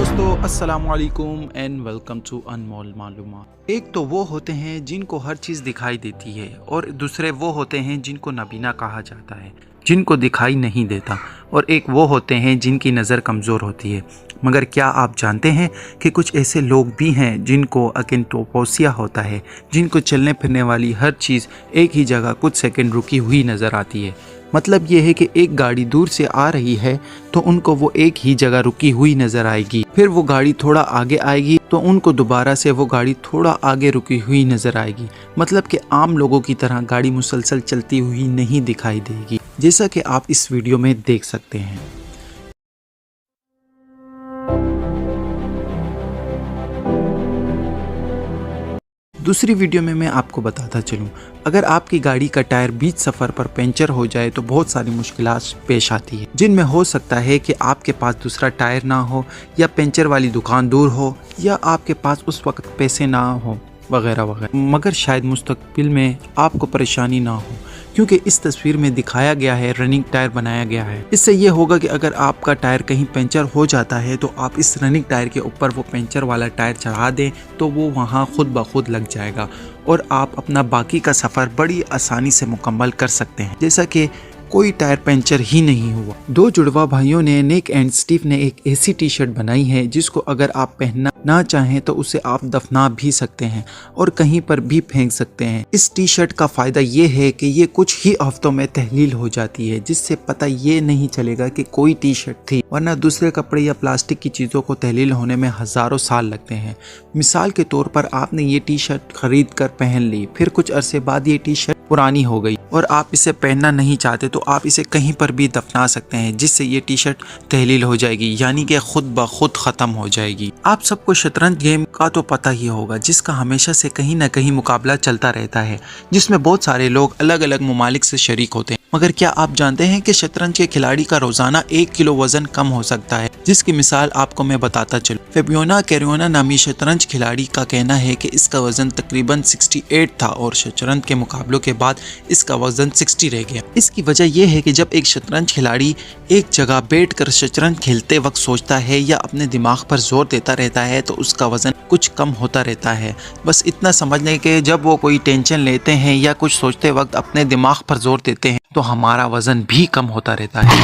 दोस्तों अस्सलाम वालेकुम एंड वेलकम टू अनमोल मालूमात। एक तो वो होते हैं जिनको हर चीज़ दिखाई देती है और दूसरे वो होते हैं जिनको नबीना कहा जाता है, जिनको दिखाई नहीं देता, और एक वो होते हैं जिनकी नज़र कमज़ोर होती है। मगर क्या आप जानते हैं कि कुछ ऐसे लोग भी हैं जिनको अकिनटोपोसिया होता है, जिनको चलने फिरने वाली हर चीज़ एक ही जगह कुछ सेकंड रुकी हुई नज़र आती है। मतलब ये है कि एक गाड़ी दूर से आ रही है तो उनको वो एक ही जगह रुकी हुई नज़र आएगी, फिर वो गाड़ी थोड़ा आगे आएगी तो उनको दोबारा से वो गाड़ी थोड़ा आगे रुकी हुई नज़र आएगी। मतलब कि आम लोगों की तरह गाड़ी मुसलसल चलती हुई नहीं दिखाई देगी, जैसा कि आप इस वीडियो में देख सकते हैं। दूसरी वीडियो में मैं आपको बताता चलूं, अगर आपकी गाड़ी का टायर बीच सफ़र पर पंचर हो जाए तो बहुत सारी मुश्किलात पेश आती है, जिनमें हो सकता है कि आपके पास दूसरा टायर ना हो, या पंचर वाली दुकान दूर हो, या आपके पास उस वक्त पैसे ना हो, वगैरह वगैरह। मगर शायद मुस्तकबिल में आपको परेशानी ना हो, क्योंकि इस तस्वीर में दिखाया गया है रनिंग टायर बनाया गया है। इससे ये होगा कि अगर आपका टायर कहीं पंचर हो जाता है तो आप इस रनिंग टायर के ऊपर वो पंचर वाला टायर चढ़ा दें तो वो वहाँ खुद ब खुद लग जाएगा और आप अपना बाकी का सफ़र बड़ी आसानी से मुकम्मल कर सकते हैं, जैसा कि कोई टायर पंचर ही नहीं हुआ। दो जुड़वा भाइयों ने निक एंड स्टीव ने एक ऐसी टी शर्ट बनाई है जिसको अगर आप पहनना ना चाहें तो उसे आप दफना भी सकते हैं और कहीं पर भी फेंक सकते हैं। इस टी शर्ट का फ़ायदा ये है कि ये कुछ ही हफ्तों में तहलील हो जाती है, जिससे पता ये नहीं चलेगा कि कोई टी शर्ट थी, वरना दूसरे कपड़े या प्लास्टिक की चीज़ों को तहलील होने में हज़ारों साल लगते हैं। मिसाल के तौर पर आपने ये टी शर्ट खरीद कर पहन ली, फिर कुछ अरसे बाद ये टी शर्ट पुरानी हो गई और आप इसे पहनना नहीं चाहते तो आप इसे कहीं पर भी दफना सकते हैं, जिससे ये टी शर्ट तहलील हो जाएगी, यानी कि खुद ब खुद ख़त्म हो जाएगी। आप सबको शतरंज गेम का तो पता ही होगा, जिसका हमेशा से कहीं ना कहीं मुकाबला चलता रहता है, जिसमें बहुत सारे लोग अलग अलग ममालिक से शरीक होते हैं। मगर क्या आप जानते हैं कि शतरंज के खिलाड़ी का रोजाना 1 किलो वजन कम हो सकता है, जिसकी मिसाल आपको मैं बताता चलूं। फेबियोना कैरियोना नामी शतरंज खिलाड़ी का कहना है कि इसका वजन तकरीबन 68 था और शतरंज के मुकाबलों के बाद इसका वजन 60 रह गया। इसकी वजह यह है कि जब एक शतरंज खिलाड़ी एक जगह बैठकर शतरंज खेलते वक्त सोचता है या अपने दिमाग पर जोर देता रहता है तो उसका वजन कुछ कम होता रहता है। बस इतना समझने के जब वो कोई टेंशन लेते हैं या कुछ सोचते वक्त अपने दिमाग पर जोर देते हैं तो हमारा वजन भी कम होता रहता है।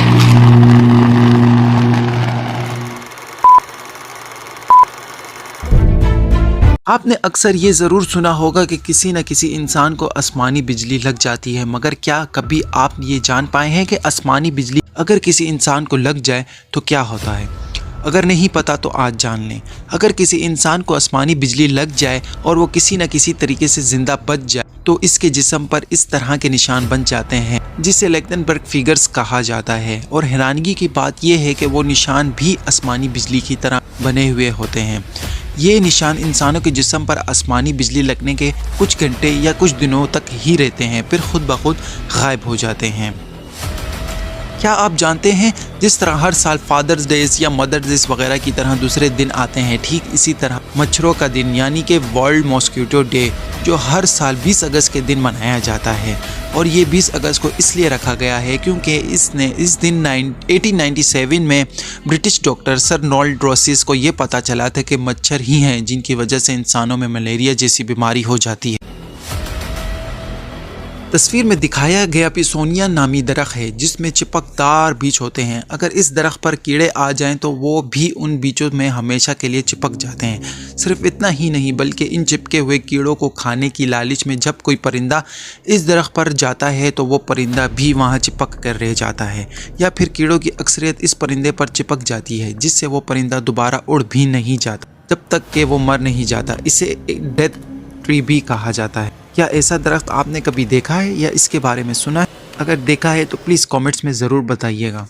आपने अक्सर ये ज़रूर सुना होगा कि किसी न किसी इंसान को आसमानी बिजली लग जाती है, मगर क्या कभी आप ये जान पाए हैं कि आसमानी बिजली अगर किसी इंसान को लग जाए तो क्या होता है? अगर नहीं पता तो आज जान लें। अगर किसी इंसान को आसमानी बिजली लग जाए और वो किसी न किसी तरीके से ज़िंदा बच जाए तो इसके जिस्म पर इस तरह के निशान बन जाते हैं, जिसे लेक्टनबर्ग फिगर्स कहा जाता है। और हैरानगी की बात यह है कि वो निशान भी आसमानी बिजली की तरह बने हुए होते हैं। ये निशान इंसानों के जिस्म पर आसमानी बिजली लगने के कुछ घंटे या कुछ दिनों तक ही रहते हैं, फिर खुद ब खुद गायब हो जाते हैं। क्या आप जानते हैं जिस तरह हर साल फादर्स डेज या मदर्स डेज वगैरह की तरह दूसरे दिन आते हैं, ठीक इसी तरह मच्छरों का दिन यानी कि वर्ल्ड मॉस्किटो डे जो हर साल 20 अगस्त के दिन मनाया जाता है। और ये 20 अगस्त को इसलिए रखा गया है क्योंकि इस दिन 1897 में ब्रिटिश डॉक्टर सर नॉल्ड रोसिस को ये पता चला था कि मच्छर ही हैं जिनकी वजह से इंसानों में मलेरिया जैसी बीमारी हो जाती है। तस्वीर में दिखाया गया पिसोनिया नामी दरख्त है जिसमें चिपकदार बीज होते हैं। अगर इस दरख्त पर कीड़े आ जाएं तो वो भी उन बीजों में हमेशा के लिए चिपक जाते हैं। सिर्फ इतना ही नहीं बल्कि इन चिपके हुए कीड़ों को खाने की लालच में जब कोई परिंदा इस दरख्त पर जाता है तो वो परिंदा भी वहाँ चिपक कर रह जाता है, या फिर कीड़ों की अक्सरियत इस परिंदे पर चिपक जाती है जिससे वो परिंदा दोबारा उड़ भी नहीं जाता जब तक कि वो मर नहीं जाता। इसे डेथ ट्री भी कहा जाता है। क्या ऐसा दरख्त आपने कभी देखा है या इसके बारे में सुना है? अगर देखा है तो प्लीज़ कमेंट्स में ज़रूर बताइएगा।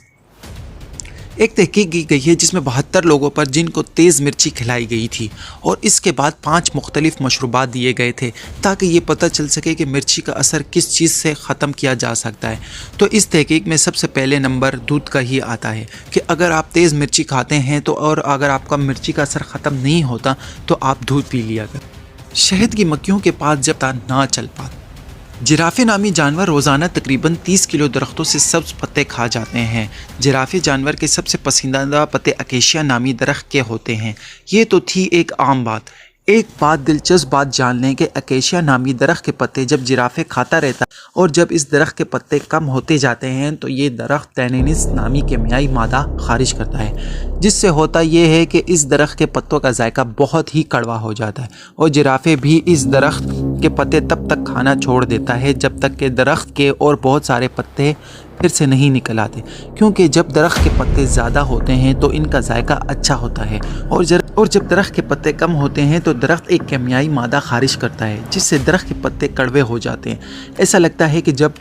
एक तहकीक की गई है जिसमें 72 लोगों पर जिनको तेज़ मिर्ची खिलाई गई थी और इसके बाद 5 मुख्तलिफ मशरूबात दिए गए थे ताकि ये पता चल सके कि मिर्ची का असर किस चीज़ से ख़त्म किया जा सकता है। तो इस तहकीक में सबसे पहले नंबर दूध का ही आता है कि अगर आप तेज़ मिर्ची खाते हैं तो और अगर आपका मिर्ची का असर ख़त्म नहीं होता तो आप दूध पी लिया करें। शहद की मक्खियों के पास जब पता ना चल पाता जिराफे नामी जानवर रोज़ाना तकरीबन 30 किलो दरख्तों से सब्ज़ पत्ते खा जाते हैं। जिराफे जानवर के सबसे पसंदीदा पत्ते अकेशिया नामी दरख्त के होते हैं। ये तो थी एक आम बात। एक दिलचस्प बात जान लें कि अकेशिया नामी दरख्त के पत्ते जब जिराफे खाता रहता है और जब इस दरख्त के पत्ते कम होते जाते हैं तो ये दरख्त टैनिनिस नामी केमियाई मादा खारिज करता है, जिससे होता ये है कि इस दरख्त के पत्तों का जायका बहुत ही कड़वा हो जाता है और जिराफे भी इस दरख्त के पत्ते तब तक खाना छोड़ देता है जब तक कि दरख्त के और बहुत सारे पत्ते फिर से नहीं निकल आते, क्योंकि जब दरख्त के पत्ते ज़्यादा होते हैं तो इनका जायका अच्छा होता है और जब दरख्त के पत्ते कम होते हैं तो दरख्त एक केमियाई मादा खारिज करता है जिससे दरख्त के पत्ते कड़वे हो जाते हैं। ऐसा लगता है कि जब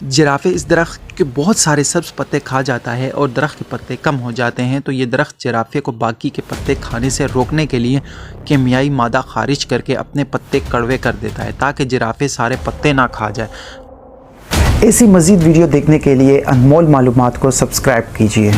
जिराफे इस दरख्त के बहुत सारे सब्ज़ पत्ते खा जाता है और दरख्त के पत्ते कम हो जाते हैं तो ये दरख्त जिराफे को बाकी के पत्ते खाने से रोकने के लिए केमियाई मादा खारिज करके अपने पत्ते कड़वे कर देता है ताकि जिराफे सारे पत्ते ना खा जाए। ऐसी मज़ीद वीडियो देखने के लिए अनमोल मालूमात को सब्सक्राइब कीजिए।